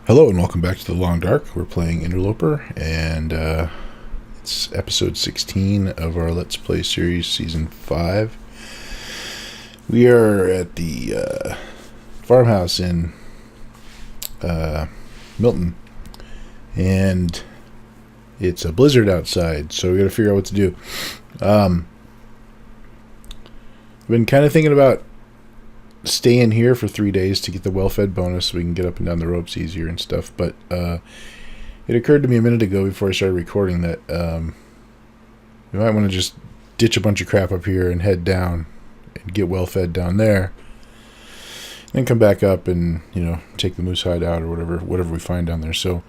Hello and welcome back to The Long Dark. We're playing Interloper, and it's episode 16 of our Let's Play series, season 5. We are at the farmhouse in Milton, and it's a blizzard outside, so we gotta figure out what to do. I've been kind of thinking about staying here for 3 days to get the well-fed bonus so we can get up and down the ropes easier and stuff, but it occurred to me a minute ago before I started recording that we might want to just ditch a bunch of crap up here and head down and get well-fed down there, then come back up and, you know, take the moose hide out or whatever we find down there. So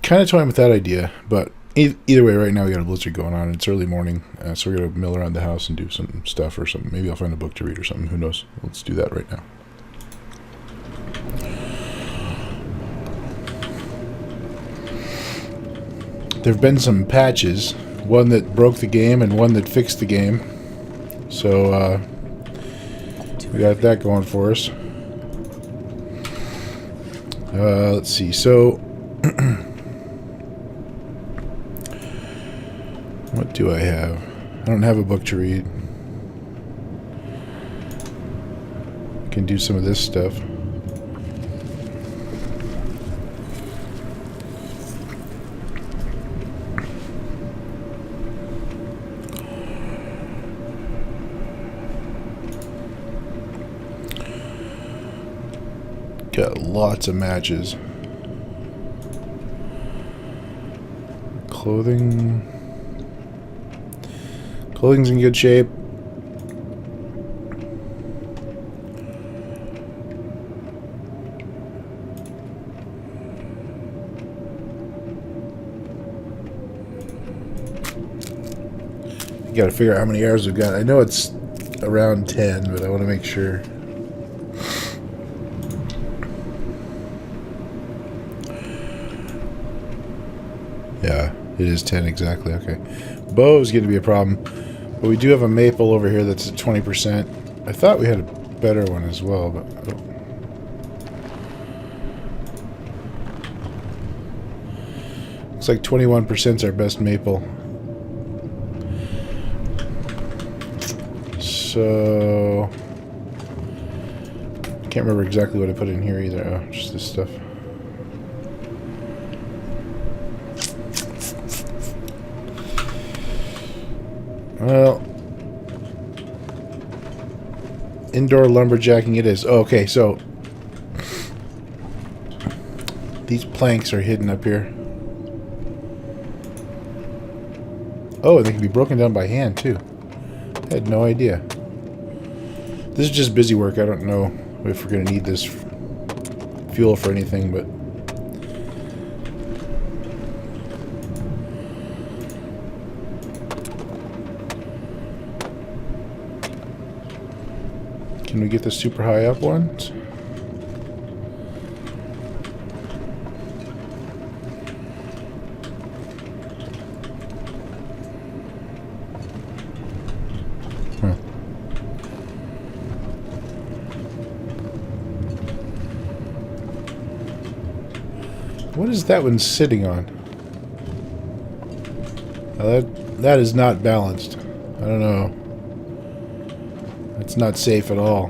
kind of toying with that idea, but either way, right now we got a blizzard going on. It's early morning, so we're going to mill around the house and do some stuff or something. Maybe I'll find a book to read or something. Who knows? Let's do that right now. There have been some patches, one that broke the game and one that fixed the game. So we got that going for us. Let's see. So what do I have? I don't have a book to read. I can do some of this stuff. Got lots of matches. Clothing's in good shape. You gotta figure out how many arrows we've got. I know it's around 10, but I want to make sure. Yeah, it is 10 exactly. Okay. Bow is going to be a problem. But we do have a maple over here that's at 20%. I thought we had a better one as well, but looks like 21% is our best maple. So I can't remember exactly what I put in here either. Oh, just this stuff. Well, indoor lumberjacking it is. Oh, okay, so these planks are hidden up here. Oh, they can be broken down by hand, too. I had no idea. This is just busy work. I don't know if we're going to need this fuel for anything, but can we get the super high up ones? Huh. What is that one sitting on? That is not balanced. I don't know. It's not safe at all.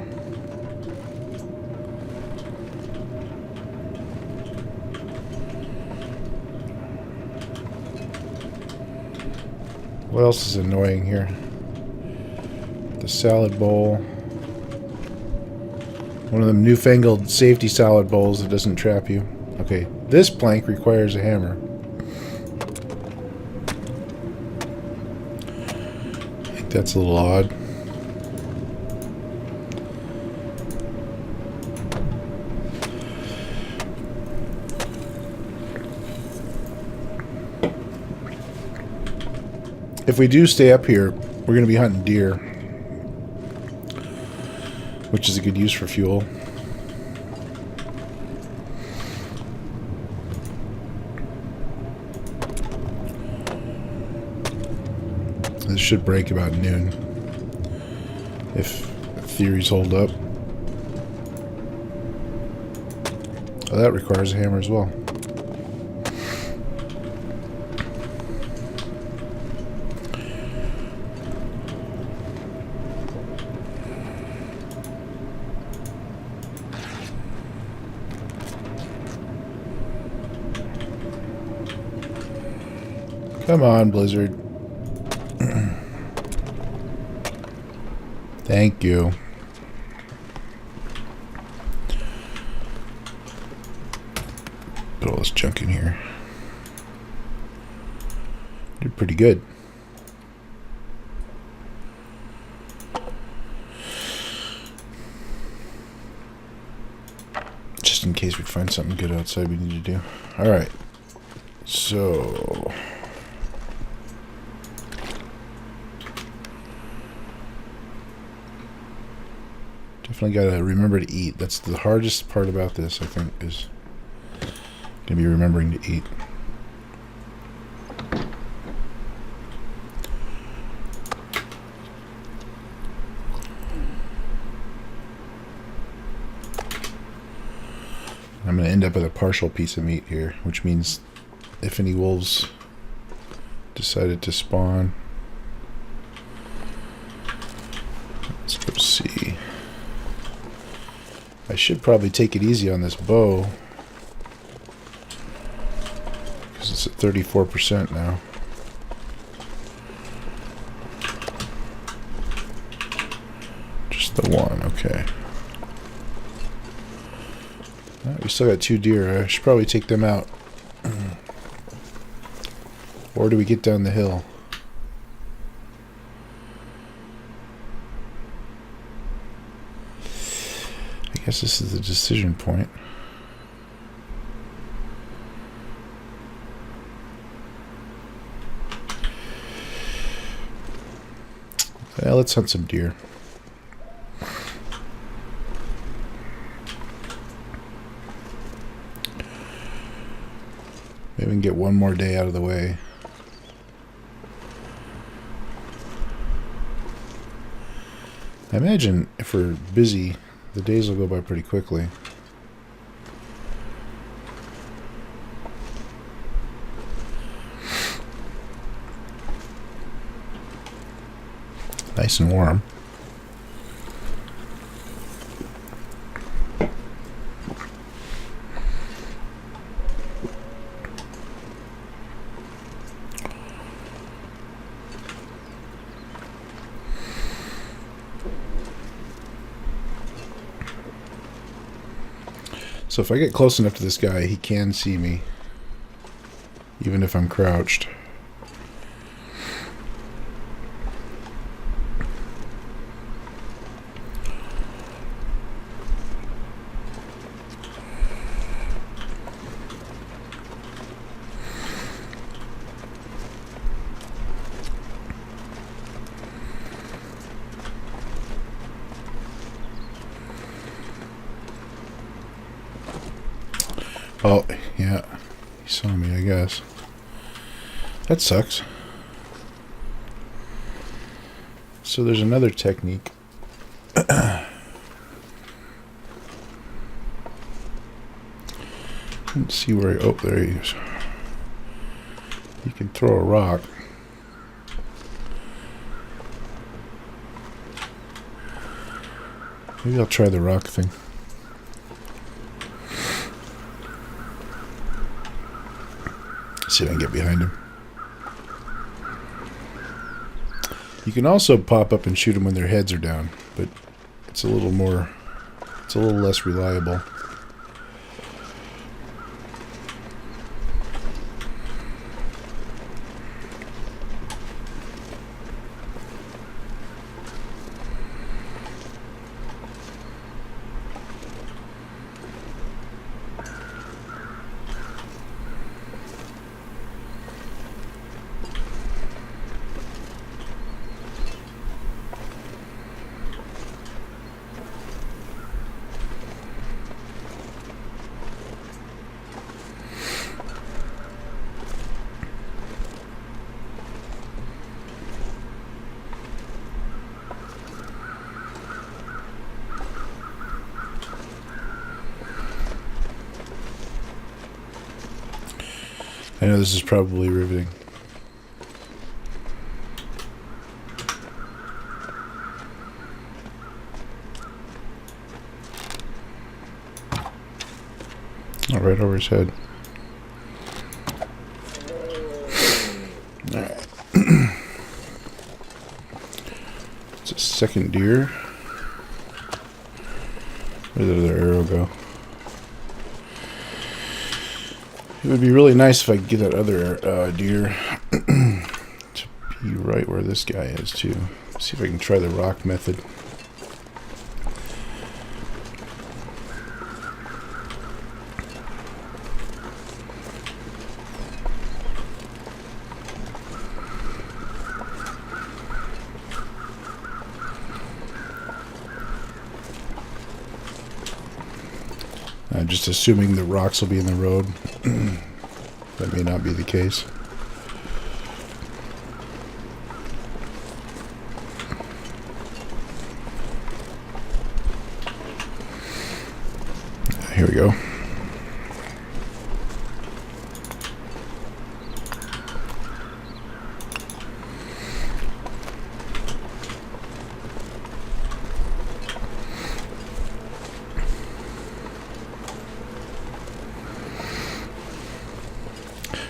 What else is annoying here? The salad bowl. One of them newfangled safety salad bowls that doesn't trap you. Okay, this plank requires a hammer. I think that's a little odd. If we do stay up here, we're going to be hunting deer, which is a good use for fuel. This should break about noon, if theories hold up. Well, that requires a hammer as well. Come on, Blizzard. Thank you. Put all this junk in here. Did pretty good. Just in case we find something good outside we need to do. Alright. So... definitely gotta remember to eat. That's the hardest part about this, I think, is gonna be remembering to eat. I'm gonna end up with a partial piece of meat here, which means if any wolves decided to spawn, let's go see. I should probably take it easy on this bow because it's at 34% now. Just the one, okay. We still got 2 deer. I should probably take them out. Or do we get down the hill? I guess this is the decision point. Well, let's hunt some deer. Maybe we can get one more day out of the way. I imagine if we're busy, the days will go by pretty quickly. Nice and warm. So if I get close enough to this guy, he can see me, even if I'm crouched. Oh, yeah. He saw me, I guess. That sucks. So there's another technique. Let's see where he... oh, there he is. You can throw a rock. Maybe I'll try the rock thing. See if I can get behind him. You can also pop up and shoot them when their heads are down, but it's a little more, it's a little less reliable. I know this is probably riveting. Oh, right over his head. Alright. It's a second deer. Where did the other arrow go? It would be really nice if I could get that other deer to be right where this guy is, too. See if I can try the rock method. Just assuming the rocks will be in the road. That may not be the case. Here we go.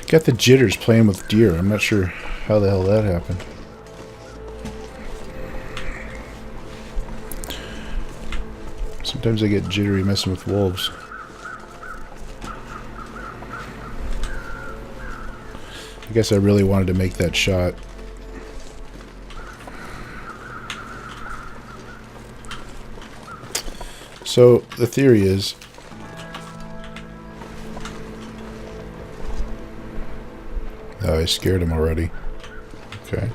Got the jitters playing with deer. I'm not sure how the hell that happened. Sometimes I get jittery messing with wolves. I guess I really wanted to make that shot. So the theory is, oh, I scared him already. Okay.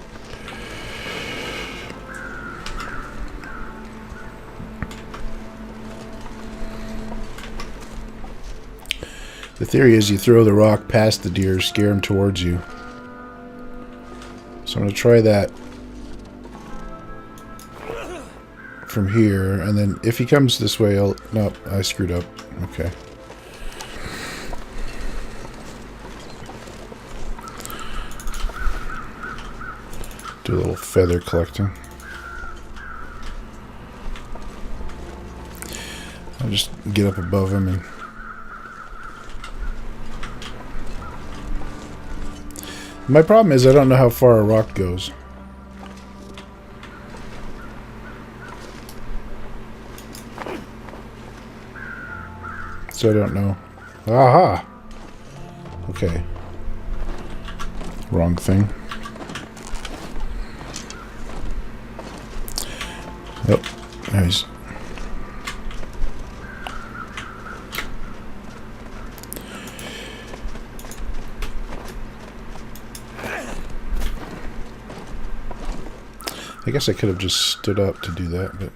The theory is you throw the rock past the deer, scare him towards you. So I'm going to try that from here, and then if he comes this way, I'll... Nope, I screwed up. Okay. Do a little feather collecting. I'll just get up above him and... My problem is I don't know how far a rock goes. So I don't know. Aha! Okay. Wrong thing. Oh, nice. I guess I could have just stood up to do that, but...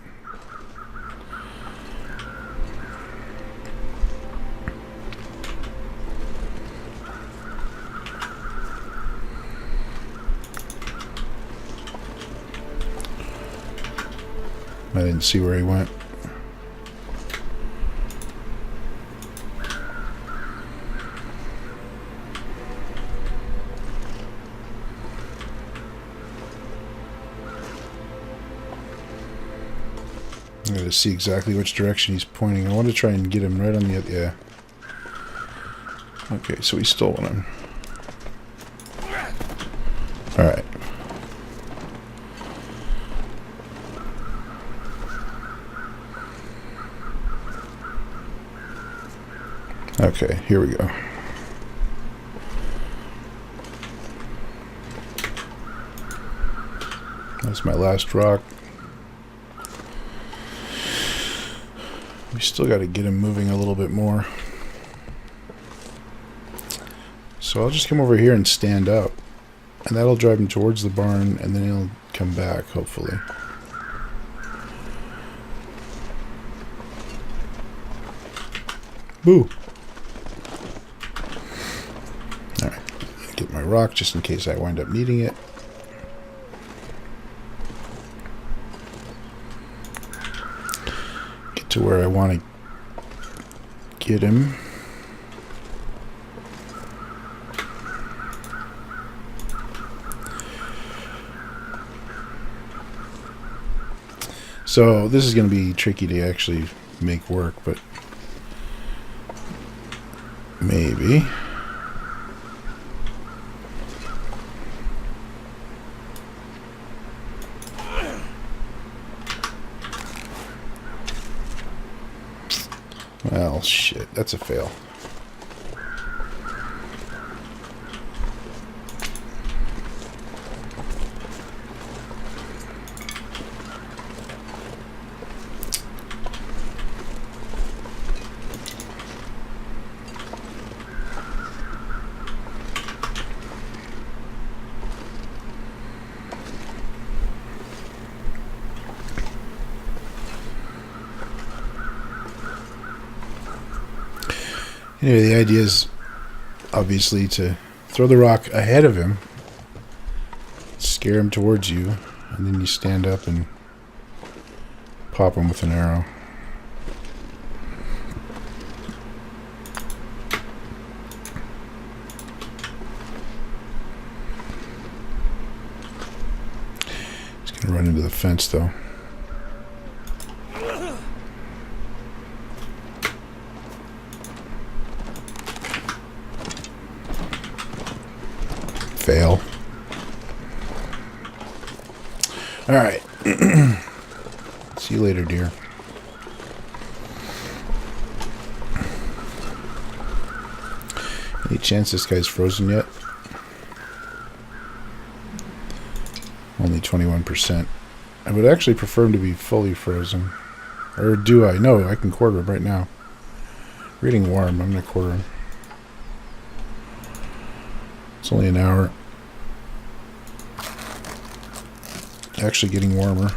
I didn't see where he went. I gotta see exactly which direction he's pointing. I want to try and get him right on the other... Yeah. Okay, so he's stolen him. Alright. Okay, here we go. That's my last rock. We still got to get him moving a little bit more. So I'll just come over here and stand up. And that'll drive him towards the barn, and then he'll come back, hopefully. Boo! Alright, get my rock just in case I wind up needing it. Get to where I want to get him. So this is going to be tricky to actually make work, but maybe. Well, shit, that's a fail. Anyway, the idea is obviously to throw the rock ahead of him, scare him towards you, and then you stand up and pop him with an arrow. He's going to run into the fence, though. Fail. Alright. See you later, dear. Any chance this guy's frozen yet? Only 21%. I would actually prefer him to be fully frozen. Or do I? No, I can quarter him right now. Reading warm. I'm going to quarter him. It's only an hour. Actually getting warmer.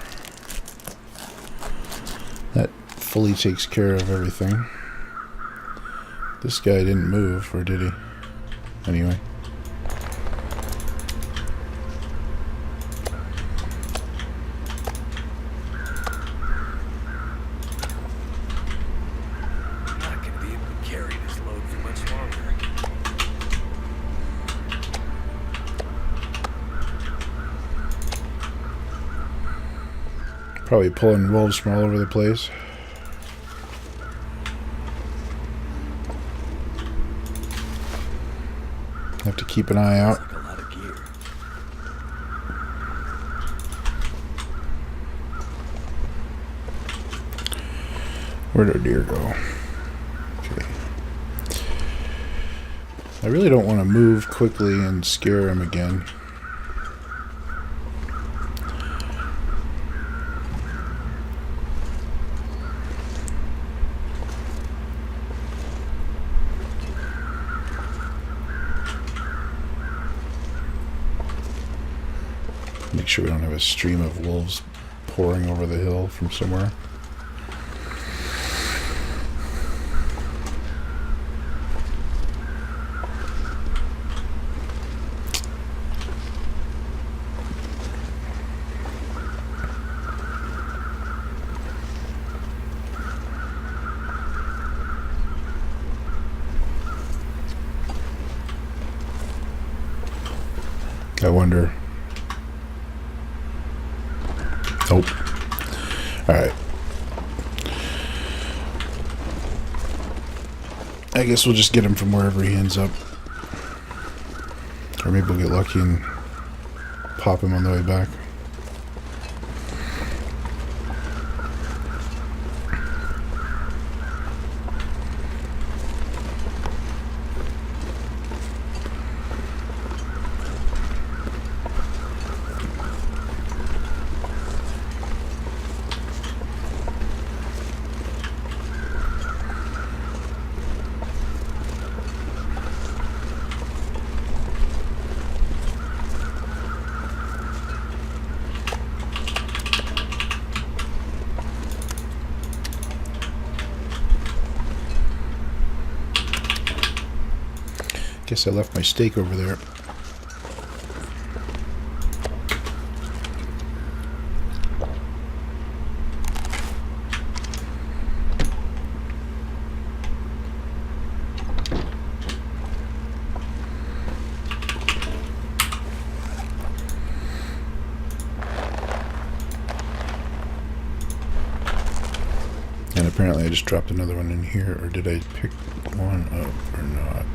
That fully takes care of everything. This guy didn't move, or did he? Anyway. Probably pulling wolves from all over the place. Have to keep an eye out. Where'd our deer go? Okay. I really don't want to move quickly and scare him again. Make sure we don't have a stream of wolves pouring over the hill from somewhere. I wonder. Nope. Alright. I guess we'll just get him from wherever he ends up. Or maybe we'll get lucky and pop him on the way back. Guess I left my steak over there. Apparently I just dropped another one in here, or did I pick one up or not?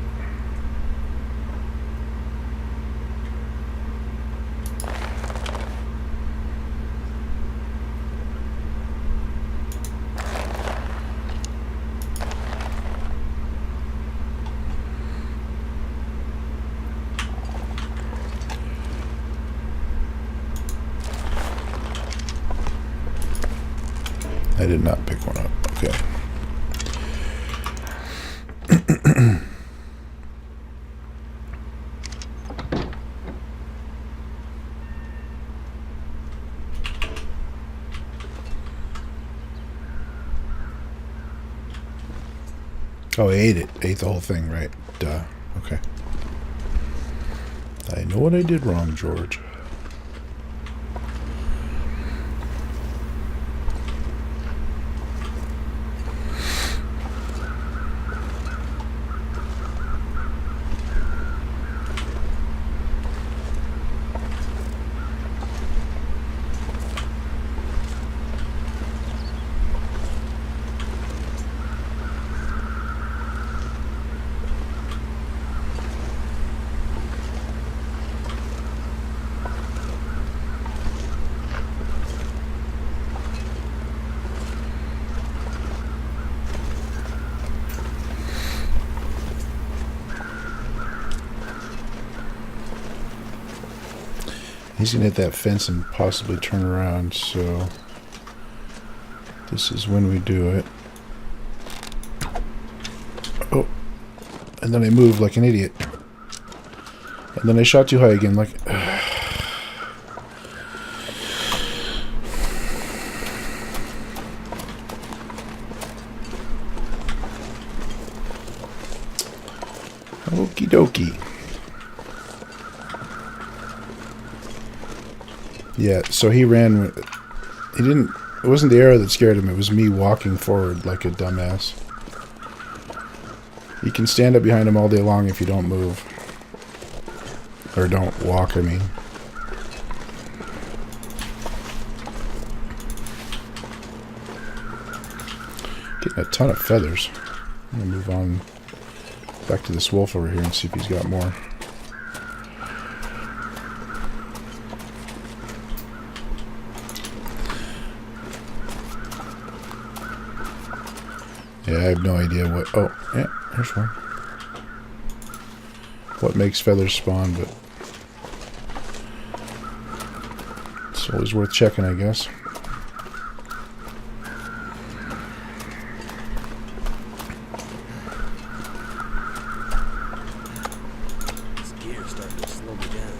I did not pick one up. Okay. Oh, I ate it. Ate the whole thing, right? Duh. Okay. I know what I did wrong, George. He's going to hit that fence and possibly turn around, so this is when we do it. Oh, and then I moved like an idiot. And then I shot too high again, like... Okie dokie. Yeah, so he ran. He didn't. It wasn't the arrow that scared him. It was me walking forward like a dumbass. You can stand up behind him all day long if you don't move. Or don't walk, I mean. Getting a ton of feathers. I'm going to move on back to this wolf over here and see if he's got more. Yeah, I have no idea what... Oh, yeah, there's one. What makes feathers spawn, but... it's always worth checking, I guess. This gear's starting to slow me down.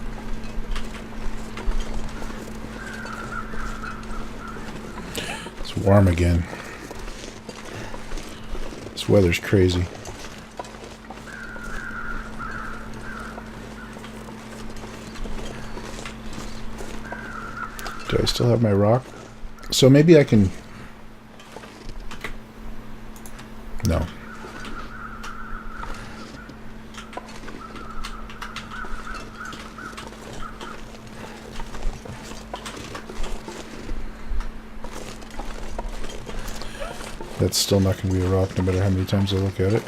It's warm again. This weather's crazy. Do I still have my rock? So maybe I can... No. That's still not going to be a rock no matter how many times I look at it.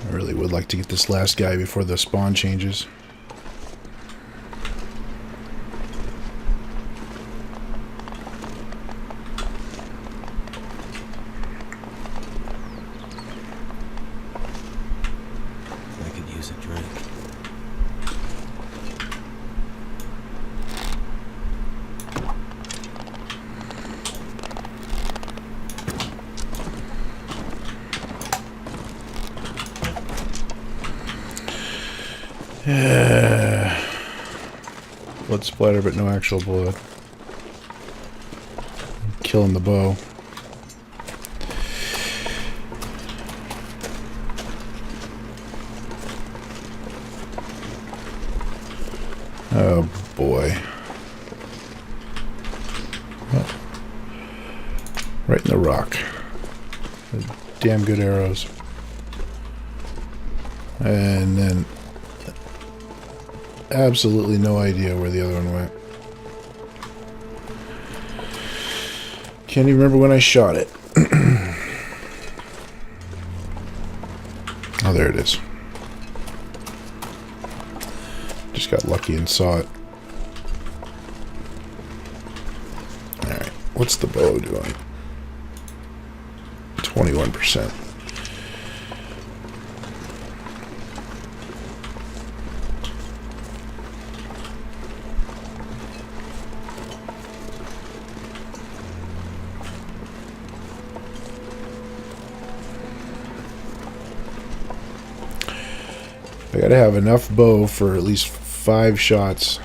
I really would like to get this last guy before the spawn changes. I could use a drink. Blood splatter, but no actual blood. Killing the bow. Oh boy. Oh. Right in the rock. Damn good arrows. And then absolutely no idea where the other one went. Can't even remember when I shot it. Oh, there it is. Just got lucky and saw it. Alright, what's the bow doing? 21%. I gotta have enough bow for at least 5 shots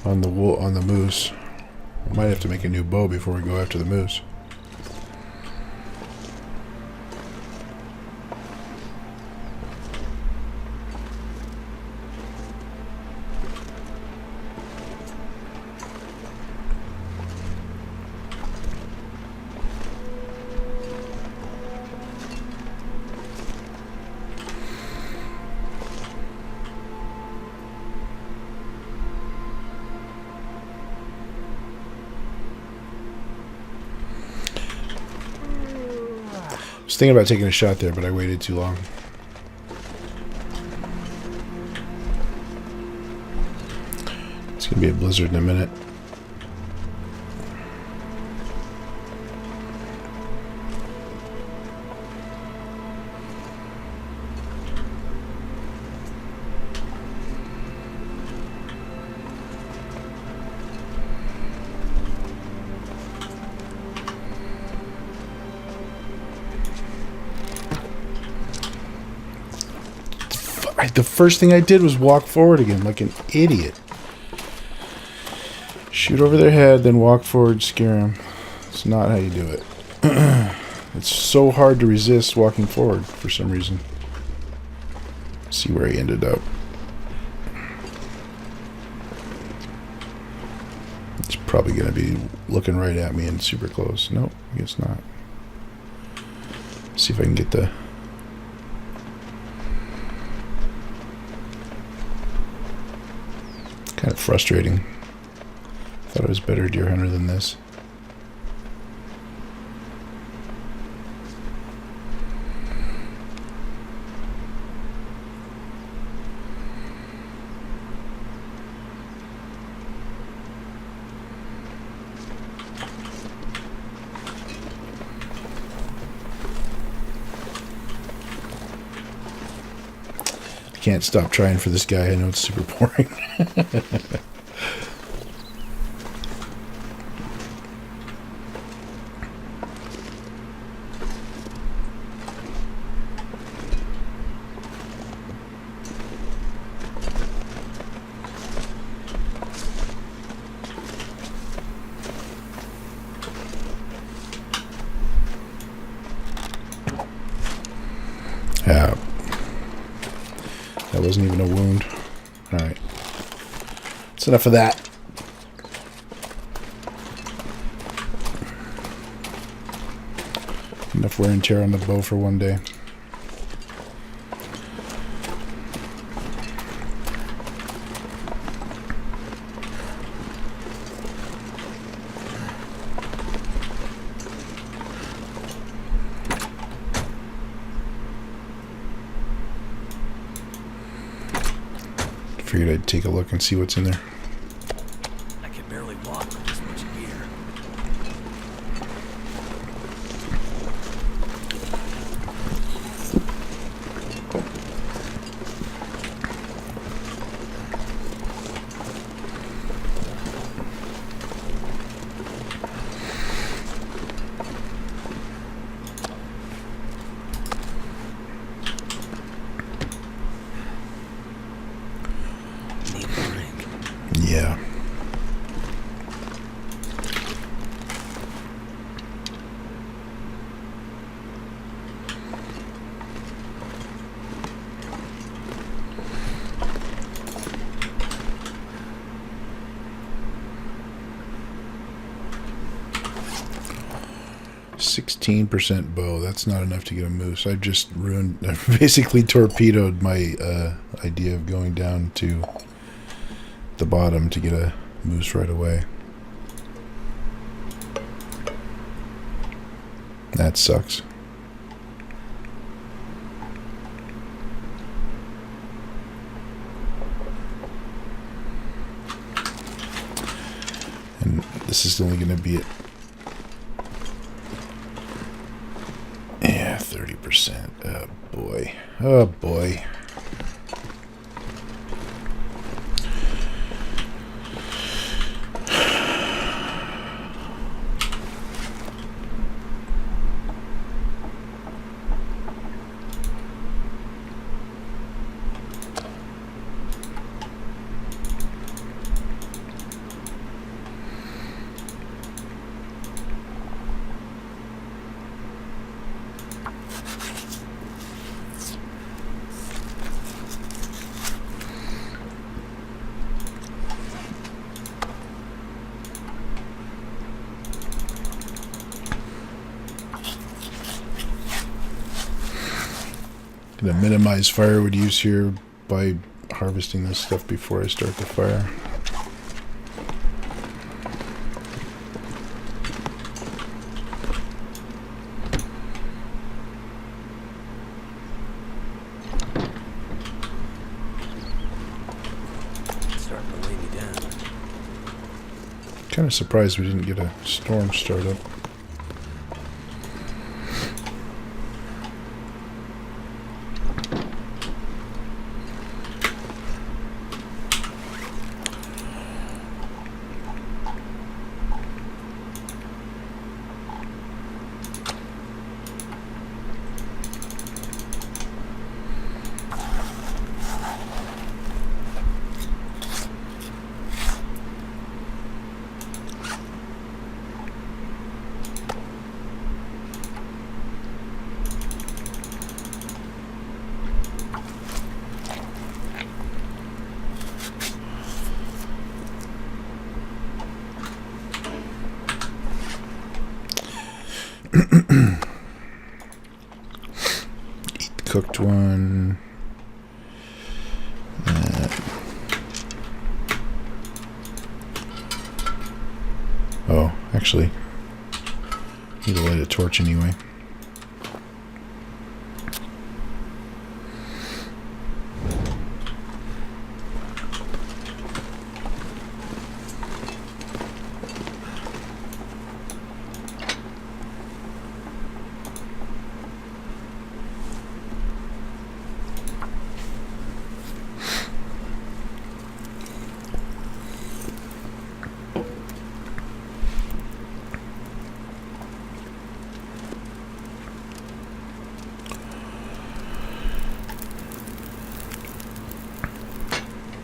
on the moose. Might have to make a new bow before we go after the moose. I was thinking about taking a shot there, but I waited too long. It's gonna be a blizzard in a minute. The first thing I did was walk forward again like an idiot. Shoot over their head, then walk forward, scare them. It's not how you do it. It's so hard to resist walking forward for some reason. See where he ended up. It's probably going to be looking right at me and super close. Nope, I guess not. See if I can get the... Kind of frustrating. Thought I was better deer hunter than this. I can't stop trying for this guy. I know it's super boring. Yeah. That wasn't even a wound. Alright. That's enough of that. Enough wear and tear on the bow for one day. Figured I'd take a look and see what's in there. I can barely walk with this much gear. 16% bow. That's not enough to get a moose. I've just ruined, I've basically torpedoed my idea of going down to the bottom to get a moose right away. That sucks. And this is only going to be at 30%. Oh boy. Oh boy. Gonna minimize firewood use here by harvesting this stuff before I start the fire. It's starting to weigh me down. Kind of surprised we didn't get a storm start up. Eat the cooked one. Oh, actually, need to light a torch anyway.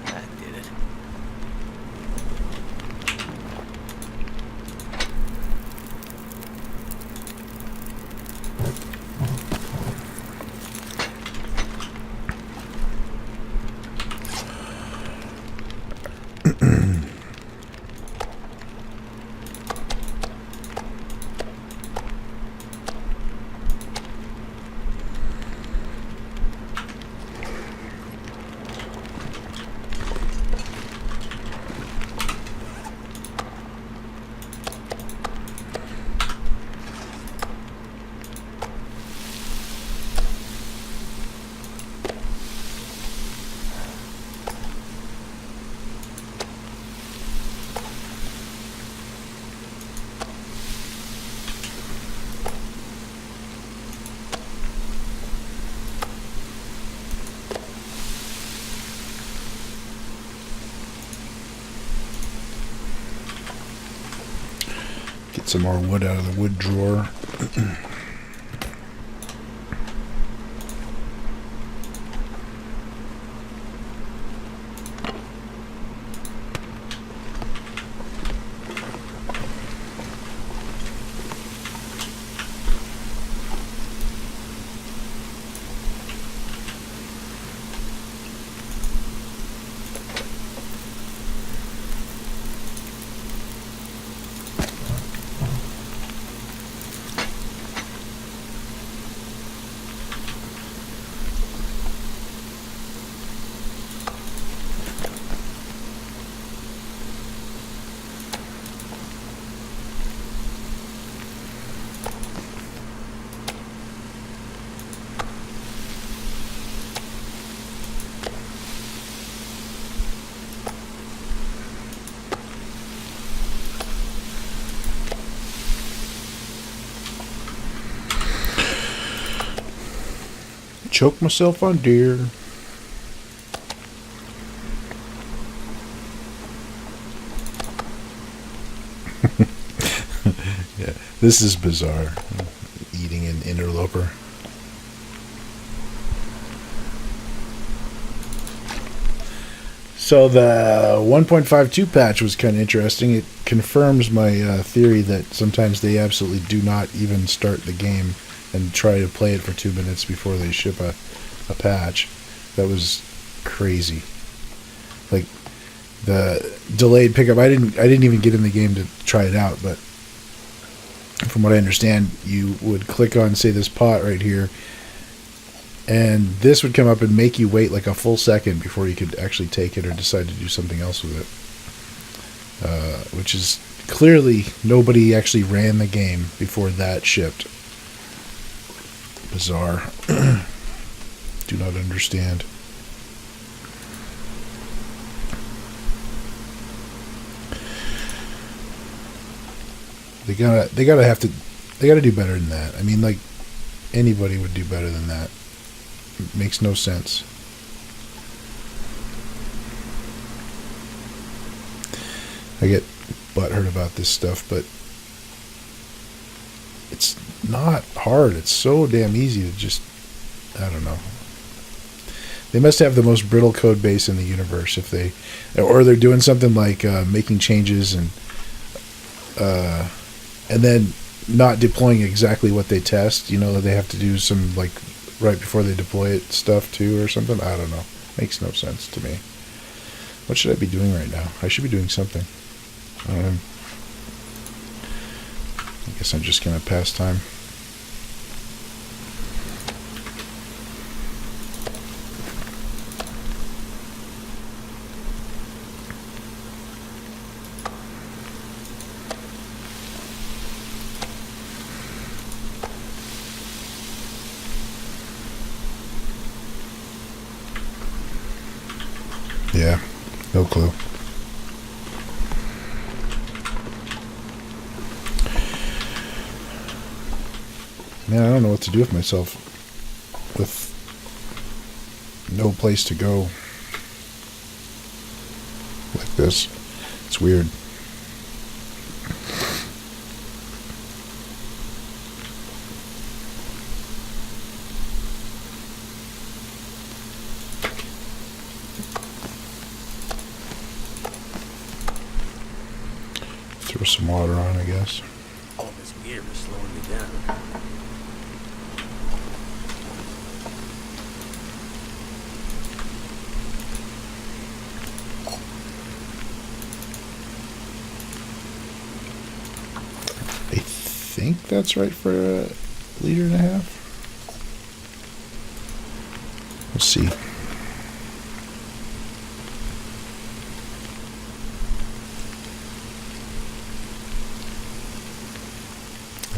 That did it. Get some more wood out of the wood drawer. Choke myself on deer. Yeah, this is bizarre. Eating an interloper. So the 1.52 patch was kind of interesting. It confirms my theory that sometimes they absolutely do not even start the game and try to play it for 2 minutes before they ship a patch. That was crazy. Like the delayed pickup. I didn't even get in the game to try it out, but from what I understand, you would click on, say, this pot right here, and this would come up and make you wait like a full second before you could actually take it or decide to do something else with it. Which is clearly nobody actually ran the game before that shipped. Bizarre. Do not understand. They gotta do better than that. I mean, like, anybody would do better than that. It makes no sense. I get butthurt about this stuff, but it's not hard. It's so damn easy to just, I don't know. They must have the most brittle code base in the universe if they, or they're doing something like making changes and then not deploying exactly what they test. You know, they have to do some, like, right before they deploy it stuff too or something. I don't know. Makes no sense to me. What should I be doing right now? I should be doing something. I guess I'm just gonna pass time. Yeah, no clue. Man, I don't know what to do with myself with no place to go like this. It's weird. Throw some water on, I guess. All this gear is slowing me down. I think that's right for a liter and a half. Let's see.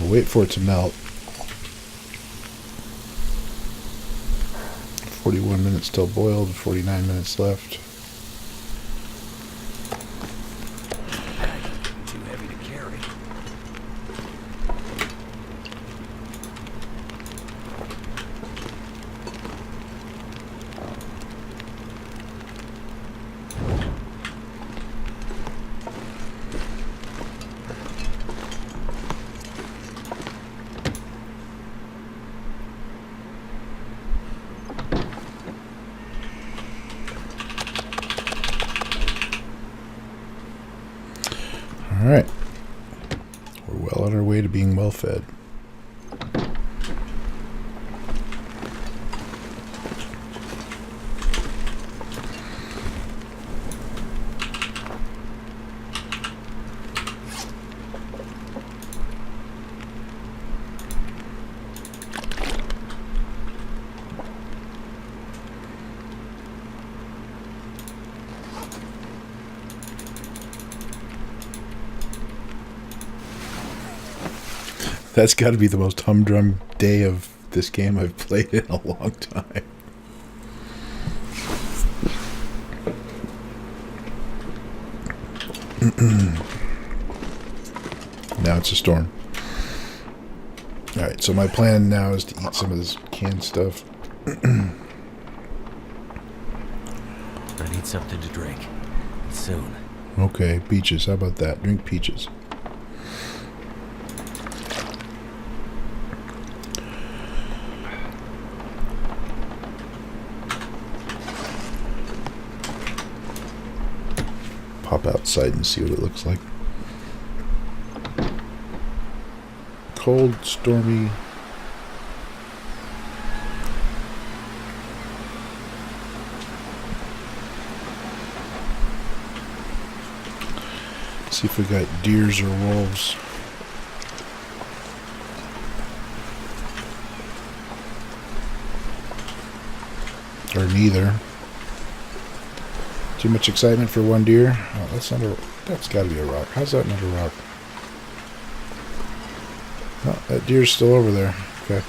We'll wait for it to melt. 41 minutes till boiled, 49 minutes left. Too heavy to carry. All right. We're well on our way to being well fed. That's got to be the most humdrum day of this game I've played in a long time. Now it's a storm. Alright, so my plan now is to eat some of this canned stuff. I need something to drink. Soon. Okay, peaches. How about that? Drink peaches. Pop outside and see what it looks like. Cold, stormy. See if we got deers or wolves. Or neither. Too much excitement for one deer? Oh, that's not a... That's got to be a rock. How's that not a rock? Oh, that deer's still over there. Okay.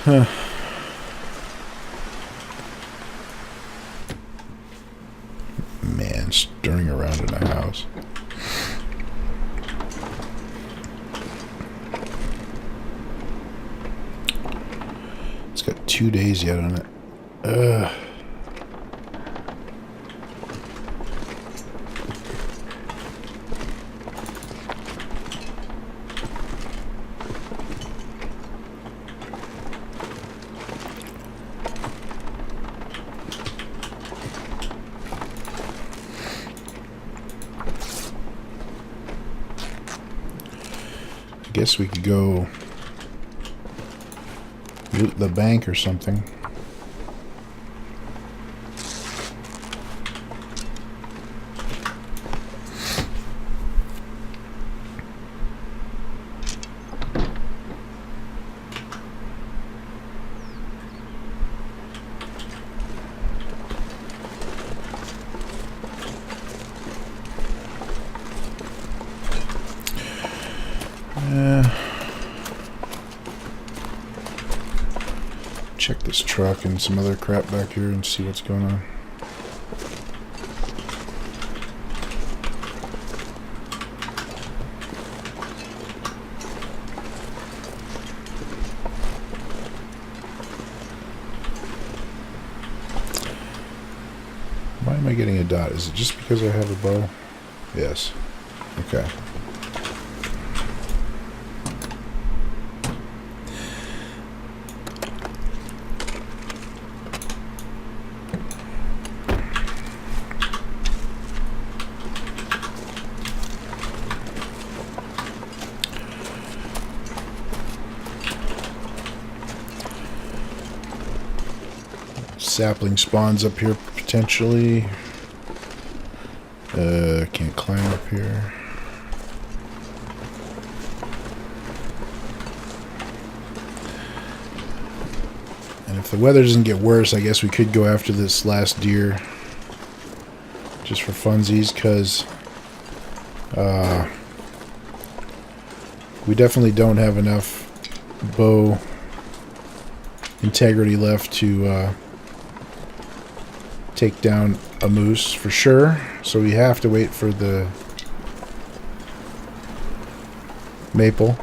Huh. Man, stirring around in a house. It's got 2 days yet on it. Ugh. I guess we could go loot the bank or something. Check this truck and some other crap back here and see what's going on. Why am I getting a dot? Is it just because I have a bow? Yes. Okay. Sapling spawns up here potentially. Can't climb up here. And if the weather doesn't get worse, I guess we could go after this last deer just for funsies, because we definitely don't have enough bow integrity left to take down a moose for sure, so we have to wait for the maple.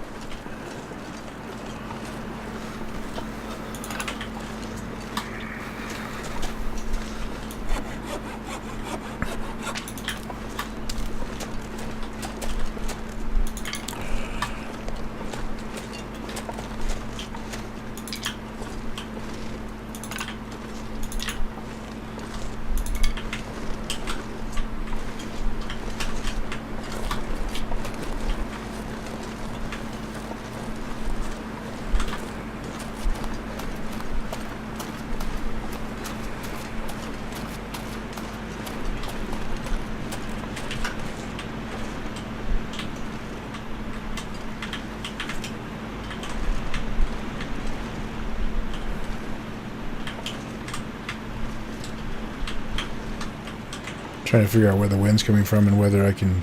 Trying to figure out where the wind's coming from and whether I can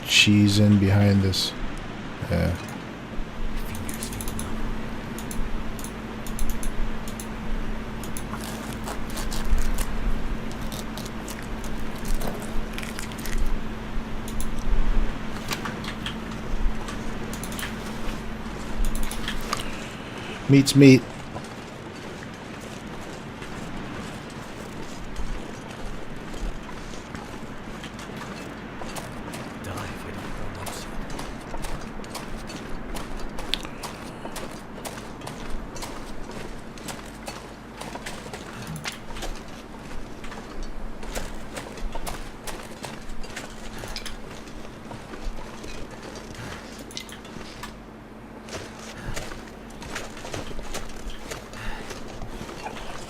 cheese in behind this. Meat's meat.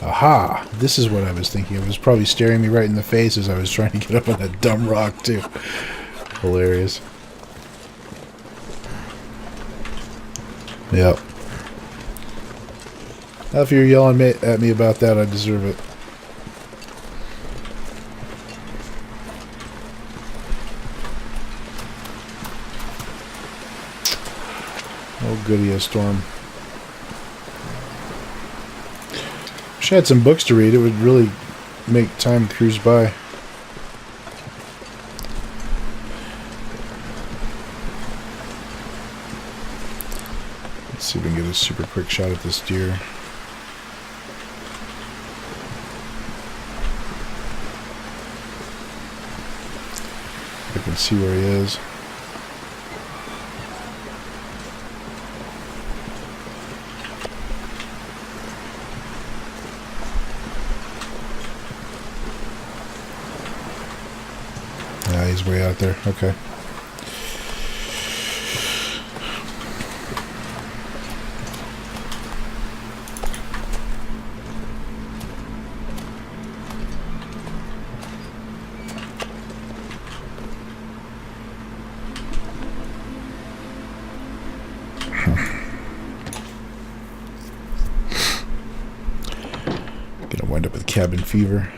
Aha! This is what I was thinking. It was probably staring me right in the face as I was trying to get up on that dumb rock, too. Hilarious. Yep. Now, if you're yelling at me about that, I deserve it. Oh, goody, a storm. Wish I had some books to read. It would really make time cruise by. Let's see if we can get a super quick shot at this deer. I can see where he is. Yeah, he's way out there. Okay. Gonna wind up with cabin fever.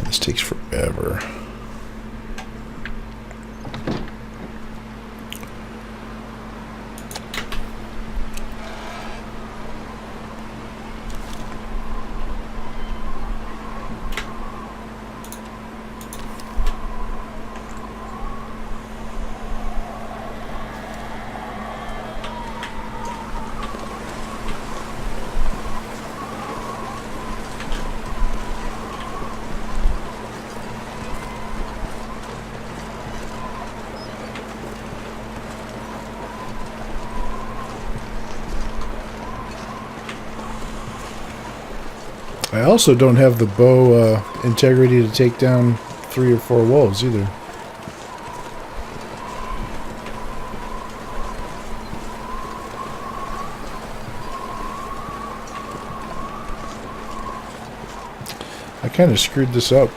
This takes forever. I also don't have the bow integrity to take down 3 or 4 wolves either. I kind of screwed this up.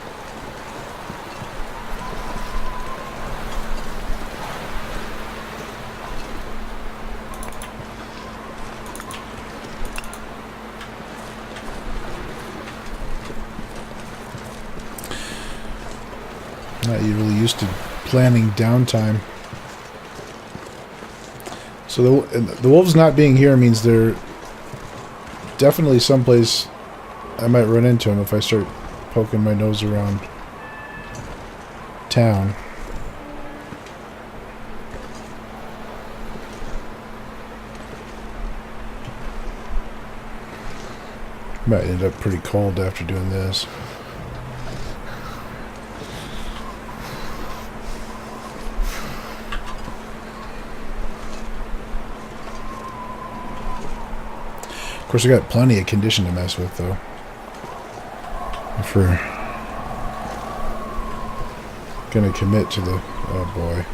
Not really used to planning downtime. So the wolves not being here means they're definitely someplace I might run into them if I start poking my nose around town. Might end up pretty cold after doing this. Of course, I got plenty of condition to mess with, though. If we're gonna commit to the... Oh, boy.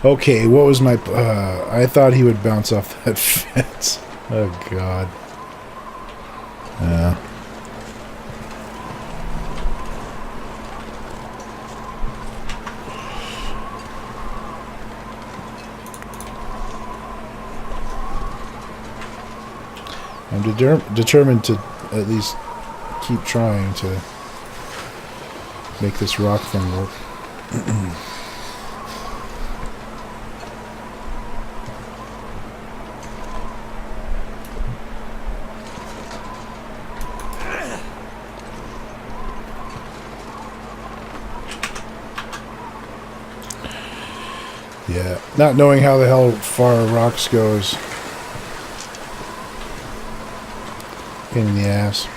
Okay, what was my... I thought he would bounce off that fence. Oh, God. Yeah. I'm determined to at least keep trying to make this rock thing work. Yeah, not knowing how the hell far rocks goes. Pain in the ass.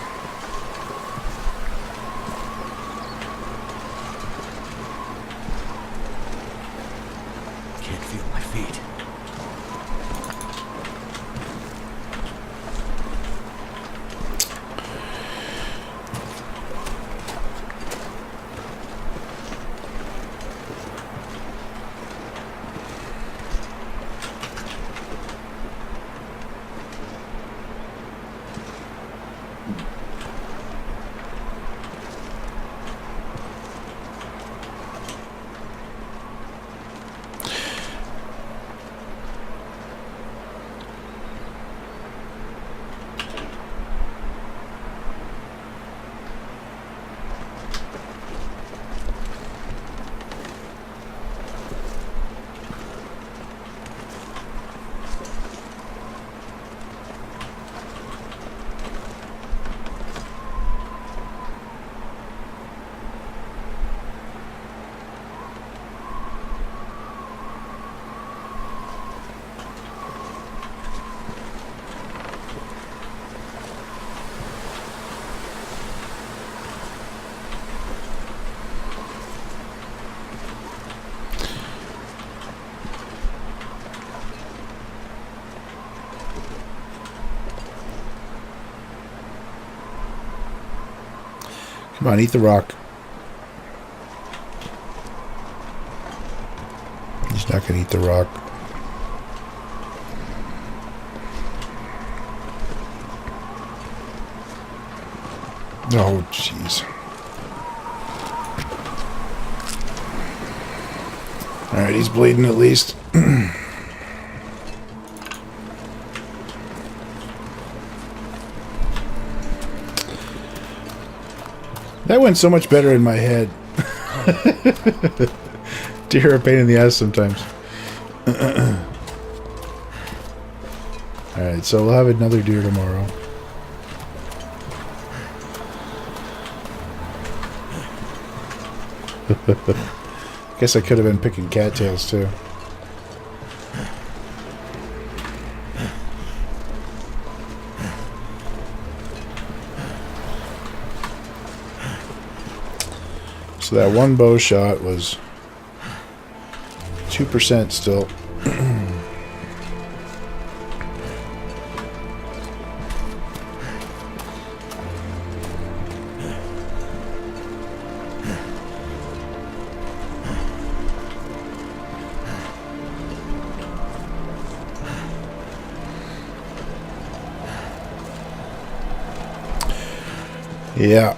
Can't feel my feet. Come on, eat the rock. He's not gonna eat the rock. Oh, jeez. Alright, he's bleeding at least. That went so much better in my head. Deer are a pain in the ass sometimes. Alright, so we'll have another deer tomorrow. Guess I could have been picking cattails too. So that one bow shot was 2% still. Yeah.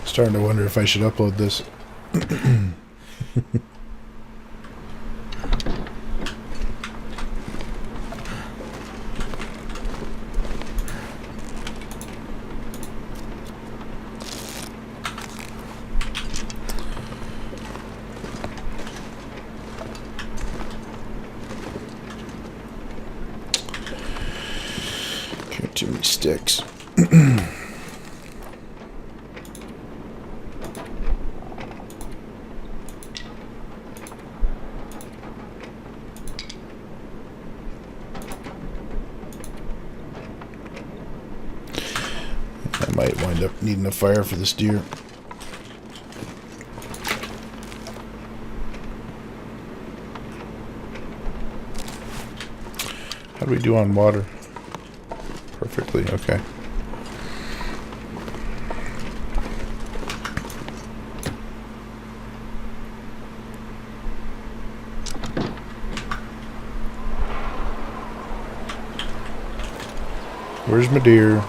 Starting to wonder if I should upload this. Got too many sticks. I might wind up needing a fire for this deer. How do we do on water? Perfectly, okay. Where's my deer?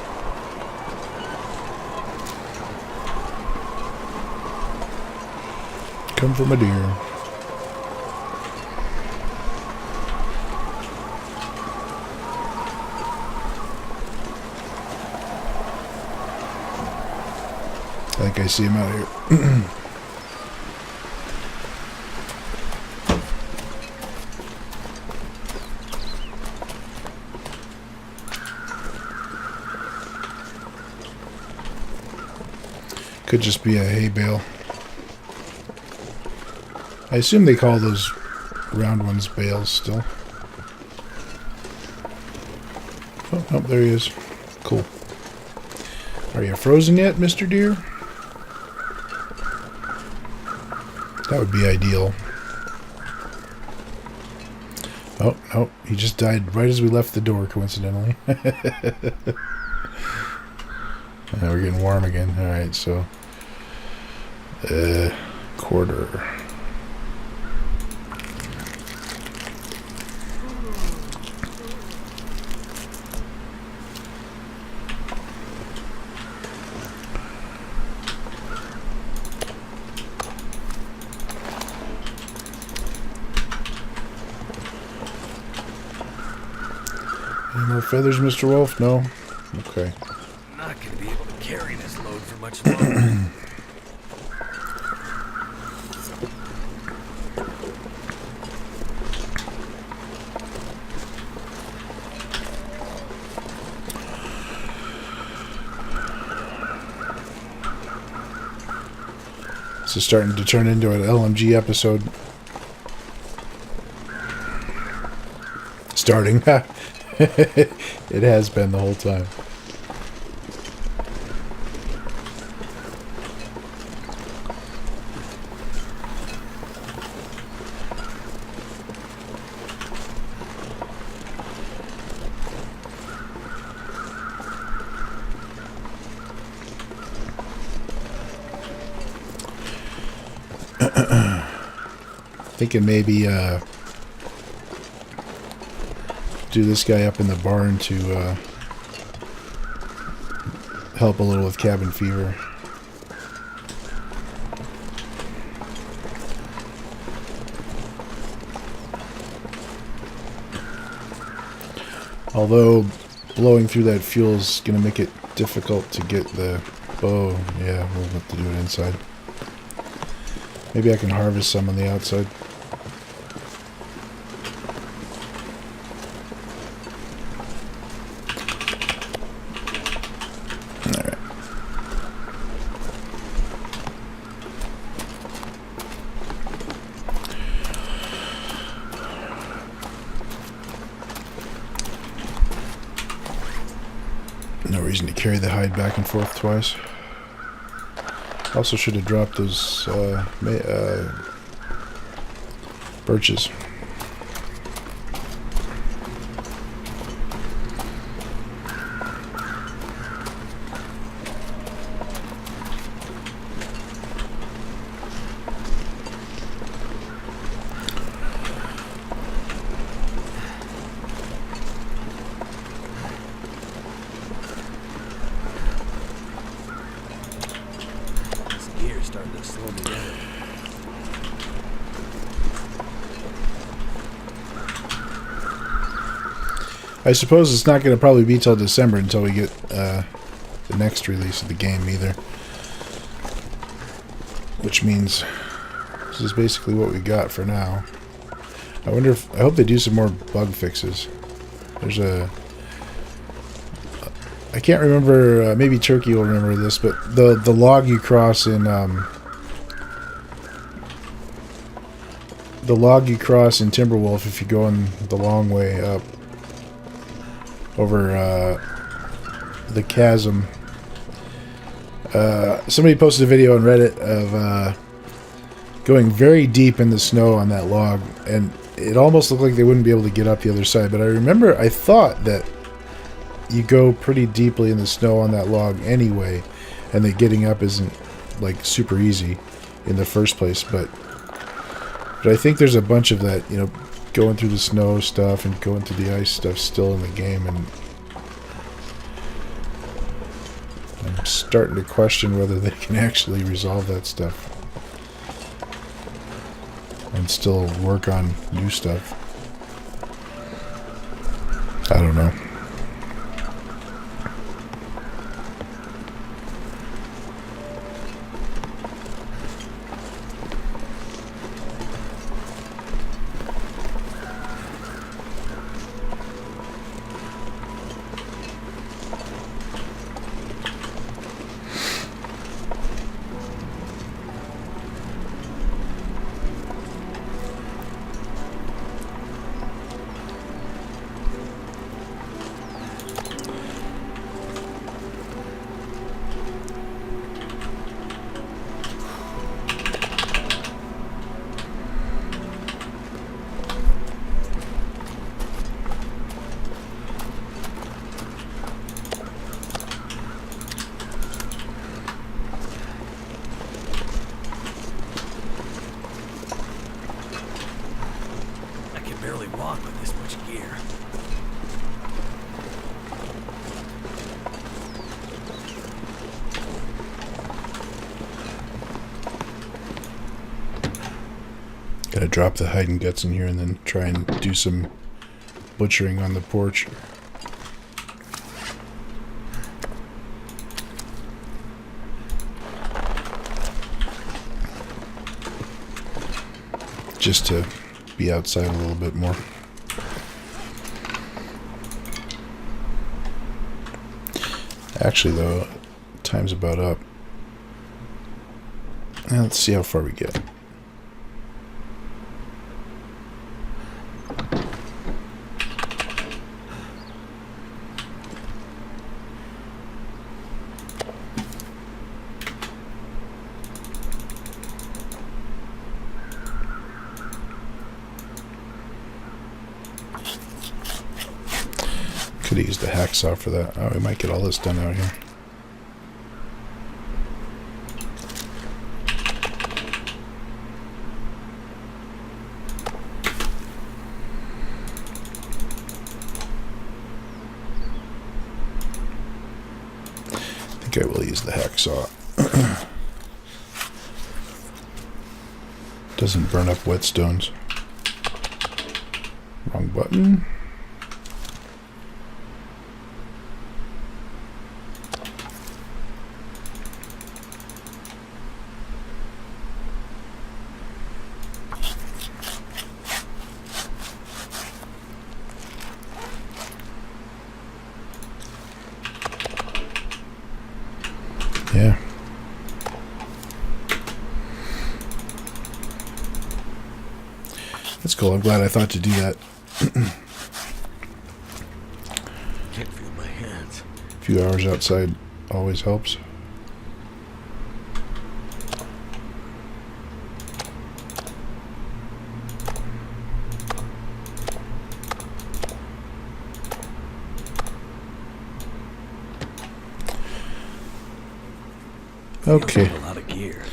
Come for my deer. I think I see him out here. Could just be a hay bale. I assume they call those round ones bales still. Oh, oh, there he is. Cool. Are you frozen yet, Mr. Deer? That would be ideal. Oh, no. He just died right as we left the door, coincidentally. We're getting warm again. Alright, so... quarter. Any more feathers, Mr. Wolf? No? Okay. I'm not going to be able to carry this load for much longer. This is starting to turn into an LMG episode. Starting. It has been the whole time. Thinking maybe do this guy up in the barn to help a little with cabin fever. Although blowing through that fuel is going to make it difficult to get the bow. Yeah, we'll have to do it inside. Maybe I can harvest some on the outside. Alright. No reason to carry the hide back and forth twice. Also should have dropped those birches. Starting to slow me down. I suppose it's not going to probably be till December until we get the next release of the game either. Which means this is basically what we got for now. I wonder if... I hope they do some more bug fixes. There's a... I can't remember, maybe Turkey will remember this, but the log you cross in Timberwolf, if you go in the long way up over the chasm, somebody posted a video on Reddit of going very deep in the snow on that log, and it almost looked like they wouldn't be able to get up the other side. But I thought that you go pretty deeply in the snow on that log anyway, and that getting up isn't like super easy in the first place. But I think there's a bunch of that, you know, going through the snow stuff and going through the ice stuff still in the game, and I'm starting to question whether they can actually resolve that stuff and still work on new stuff. I don't know. barely walk with this much gear. Gotta drop the hide and guts in here and then try and do some butchering on the porch. Just to be outside a little bit more. Actually, though, time's about up. Now let's see how far we get. Could have used the hacksaw for that. Oh, we might get all this done out here. I think I will use the hacksaw. Doesn't burn up whetstones. Wrong button. Yeah. That's cool. I'm glad I thought to do that. Can't feel my hands. A few hours outside always helps. Okay. A lot of gear.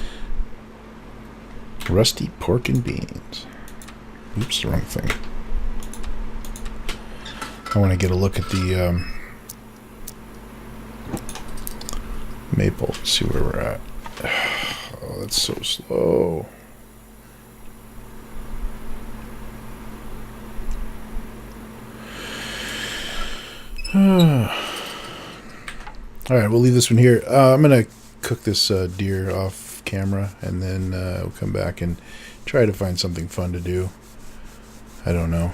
Rusty pork and beans. Oops, the wrong thing. I want to get a look at the maple. See where we're at. Oh, that's so slow. Alright, we'll leave this one here. I'm going to cook this deer off camera, and then we'll come back and try to find something fun to do. I don't know.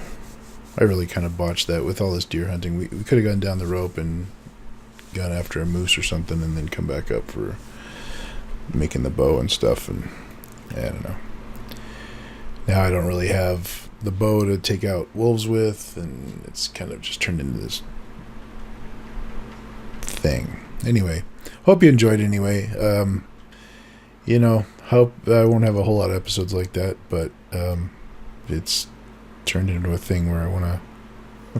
I really kind of botched that with all this deer hunting. We could have gone down the rope and gone after a moose or something, and then come back up for making the bow and stuff, and I don't know. Now I don't really have the bow to take out wolves with, and it's kind of just turned into this thing. Anyway, hope you enjoyed anyway. You know, hope I won't have a whole lot of episodes like that, but it's turned into a thing where I want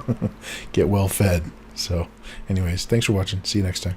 to get well fed. So anyways, thanks for watching. See you next time.